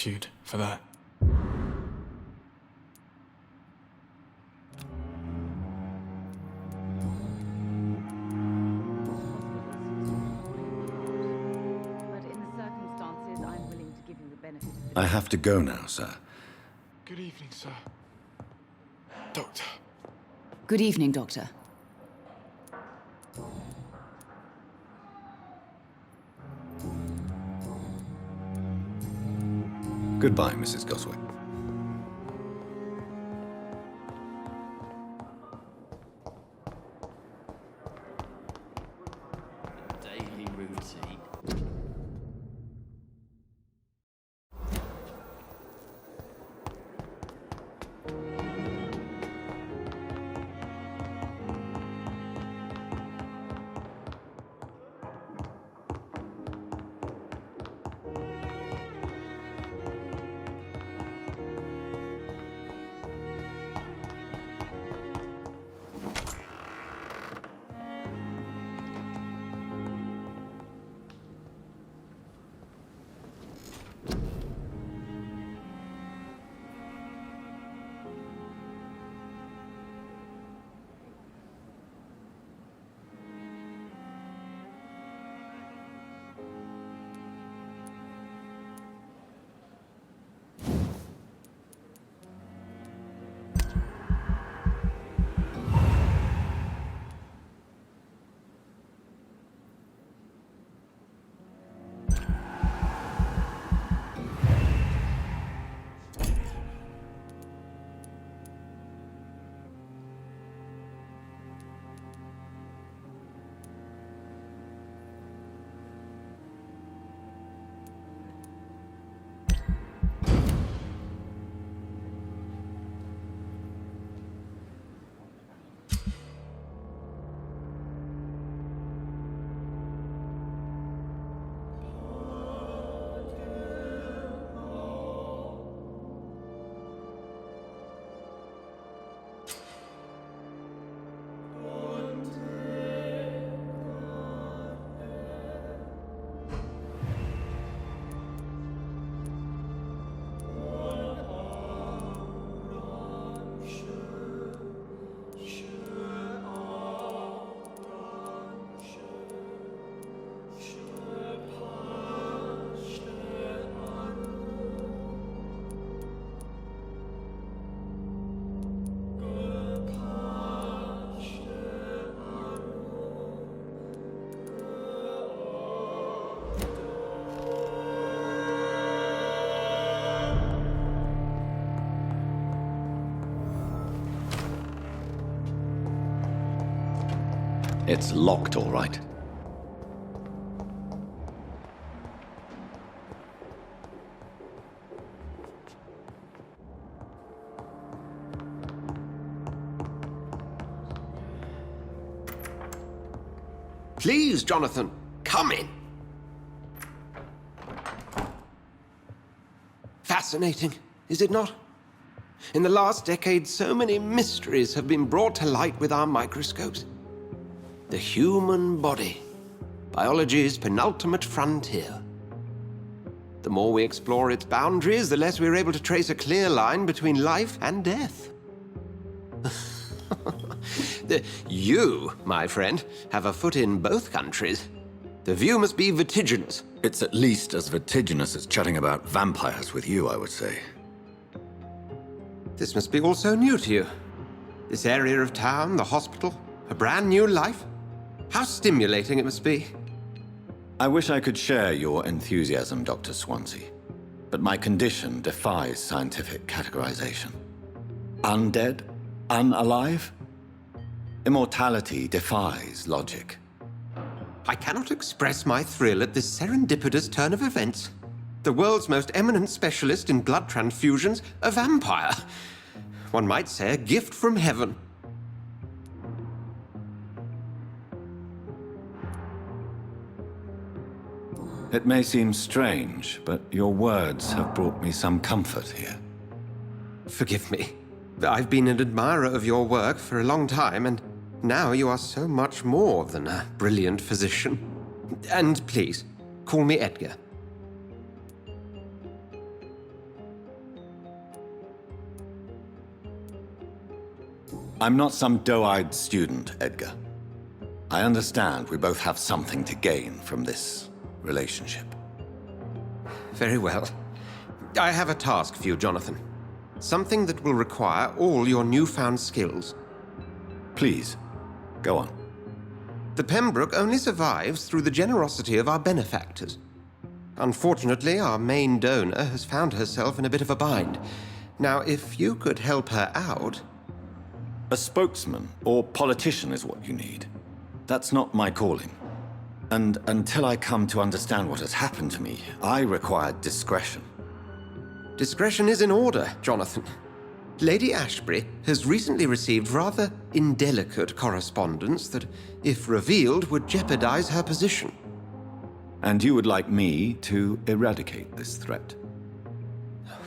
For that. But in the circumstances, I'm willing to give you the benefit of the I have to go now, sir. Good evening, sir. Doctor. Good evening, Doctor. Goodbye, Mrs. Goswick. Daily routine. It's locked, all right. Please, Jonathan, come in. Fascinating, is it not? In the last decade, so many mysteries have been brought to light with our microscopes. The human body, biology's penultimate frontier. The more we explore its boundaries, the less we're able to trace a clear line between life and death. You, my friend, have a foot in both countries. The view must be vertiginous. It's at least as vertiginous as chatting about vampires with you, I would say. This must be all so new to you. This area of town, the hospital, a brand new life. How stimulating it must be. I wish I could share your enthusiasm, Dr. Swansea, but my condition defies scientific categorization. Undead? Unalive? Immortality defies logic. I cannot express my thrill at this serendipitous turn of events. The world's most eminent specialist in blood transfusions, a vampire. One might say a gift from heaven. It may seem strange, but your words have brought me some comfort here. Forgive me. I've been an admirer of your work for a long time, and now you are so much more than a brilliant physician. And please, call me Edgar. I'm not some doe-eyed student, Edgar. I understand we both have something to gain from this relationship. Very well. I have a task for you, Jonathan. Something that will require all your newfound skills. Please, go on. The Pembroke only survives through the generosity of our benefactors. Unfortunately, our main donor has found herself in a bit of a bind. Now, if you could help her out... A spokesman or politician is what you need. That's not my calling. And until I come to understand what has happened to me, I require discretion. Discretion is in order, Jonathan. Lady Ashbury has recently received rather indelicate correspondence that, if revealed, would jeopardize her position. And you would like me to eradicate this threat?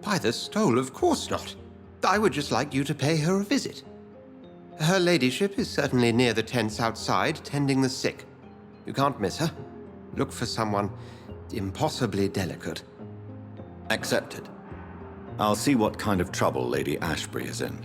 By the stole, of course not. I would just like you to pay her a visit. Her ladyship is certainly near the tents outside, tending the sick. You can't miss her. Look for someone impossibly delicate. Accepted. I'll see what kind of trouble Lady Ashbury is in.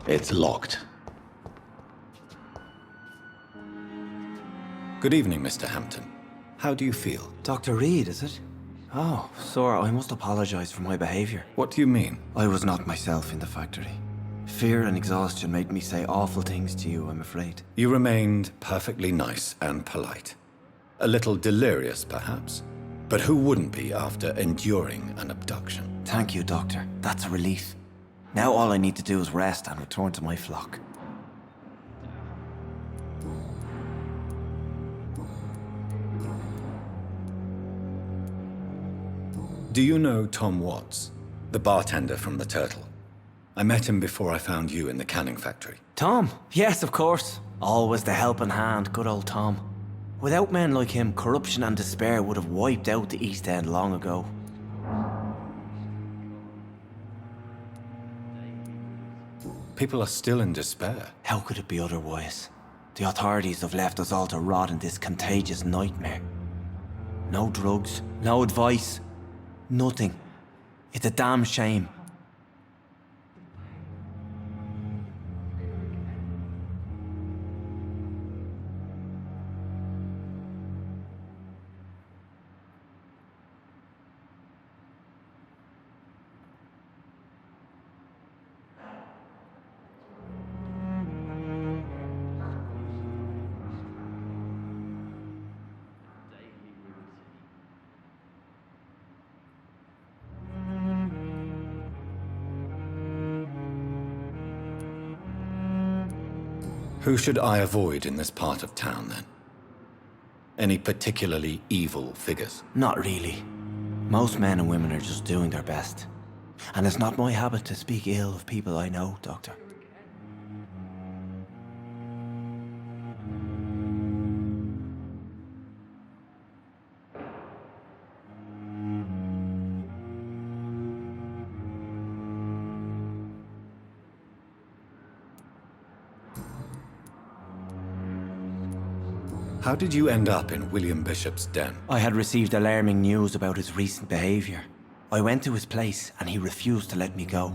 It's locked. Good evening, Mr. Hampton. How do you feel? Dr. Reed, is it? Oh, sir, I must apologize for my behavior. What do you mean? I was not myself in the factory. Fear and exhaustion made me say awful things to you, I'm afraid. You remained perfectly nice and polite. A little delirious, perhaps. But who wouldn't be after enduring an abduction? Thank you, Doctor. That's a relief. Now all I need to do is rest and return to my flock. Do you know Tom Watts, the bartender from the Turtle? I met him before I found you in the canning factory. Tom? Yes, of course. Always the helping hand, good old Tom. Without men like him, corruption and despair would have wiped out the East End long ago. People are still in despair. How could it be otherwise? The authorities have left us all to rot in this contagious nightmare. No drugs, no advice, nothing. It's a damn shame. Who should I avoid in this part of town, then? Any particularly evil figures? Not really. Most men and women are just doing their best. And it's not my habit to speak ill of people I know, Doctor. How did you end up in William Bishop's den? I had received alarming news about his recent behavior. I went to his place and he refused to let me go.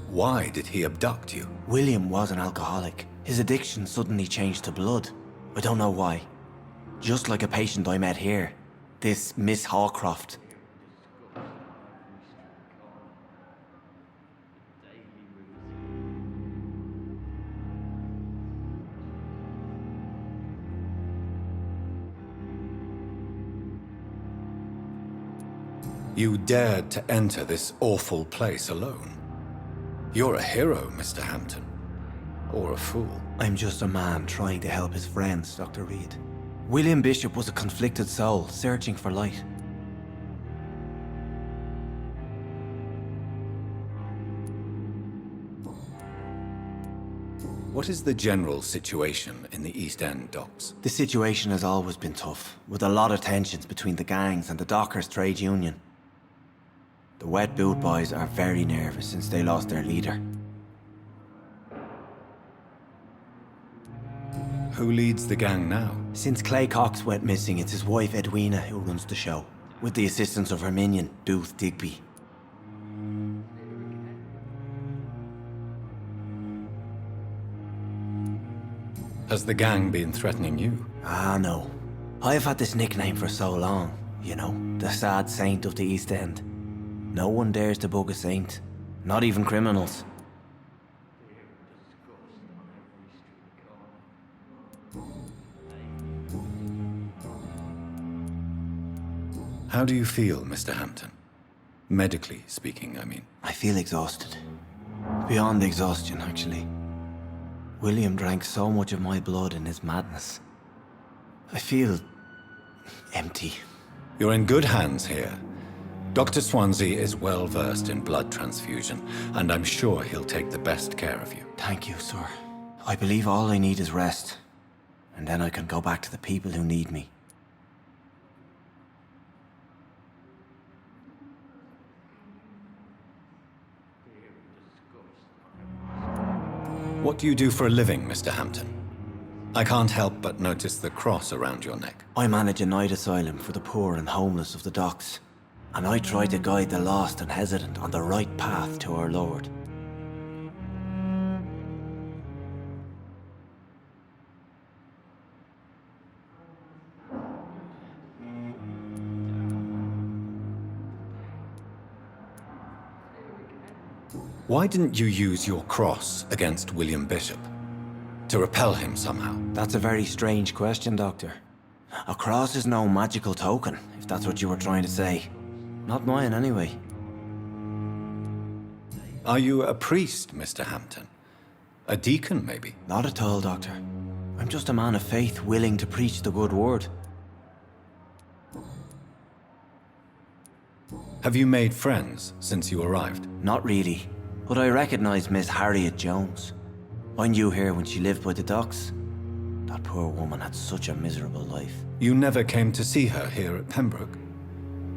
Why did he abduct you? William was an alcoholic. His addiction suddenly changed to blood. I don't know why. Just like a patient I met here. This Miss Hawcroft. You dared to enter this awful place alone. You're a hero, Mr. Hampton. Or a fool. I'm just a man trying to help his friends, Dr. Reed. William Bishop was a conflicted soul, searching for light. What is the general situation in the East End docks? The situation has always been tough, with a lot of tensions between the gangs and the Dockers' trade union. The Wet Boot Boys are very nervous since they lost their leader. Who leads the gang now? Since Clay Cox went missing, it's his wife Edwina who runs the show, with the assistance of her minion, Booth Digby. Has the gang been threatening you? Ah, no. I've had this nickname for so long, you know, the sad saint of the East End. No one dares to bug a saint, not even criminals. How do you feel, Mr. Hampton? Medically speaking, I mean. I feel exhausted. Beyond exhaustion, actually. William drank so much of my blood in his madness. I feel empty. You're in good hands here. Dr. Swansea is well versed in blood transfusion, and I'm sure he'll take the best care of you. Thank you, sir. I believe all I need is rest. And then I can go back to the people who need me. What do you do for a living, Mr. Hampton? I can't help but notice the cross around your neck. I manage a night asylum for the poor and homeless of the docks. And I try to guide the lost and hesitant on the right path to our Lord. Why didn't you use your cross against William Bishop? To repel him somehow? That's a very strange question, Doctor. A cross is no magical token, if that's what you were trying to say. Not mine, anyway. Are you a priest, Mr. Hampton? A deacon, maybe? Not at all, Doctor. I'm just a man of faith willing to preach the good word. Have you made friends since you arrived? Not really, but I recognize Miss Harriet Jones. I knew her when she lived by the docks. That poor woman had such a miserable life. You never came to see her here at Pembroke?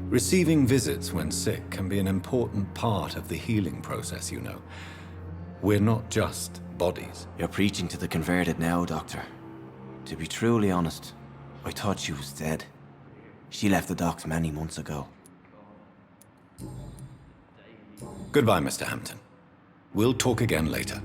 Receiving visits when sick can be an important part of the healing process, you know. We're not just bodies. You're preaching to the converted now, Doctor. To be truly honest, I thought she was dead. She left the docks many months ago. Goodbye, Mr. Hampton. We'll talk again later.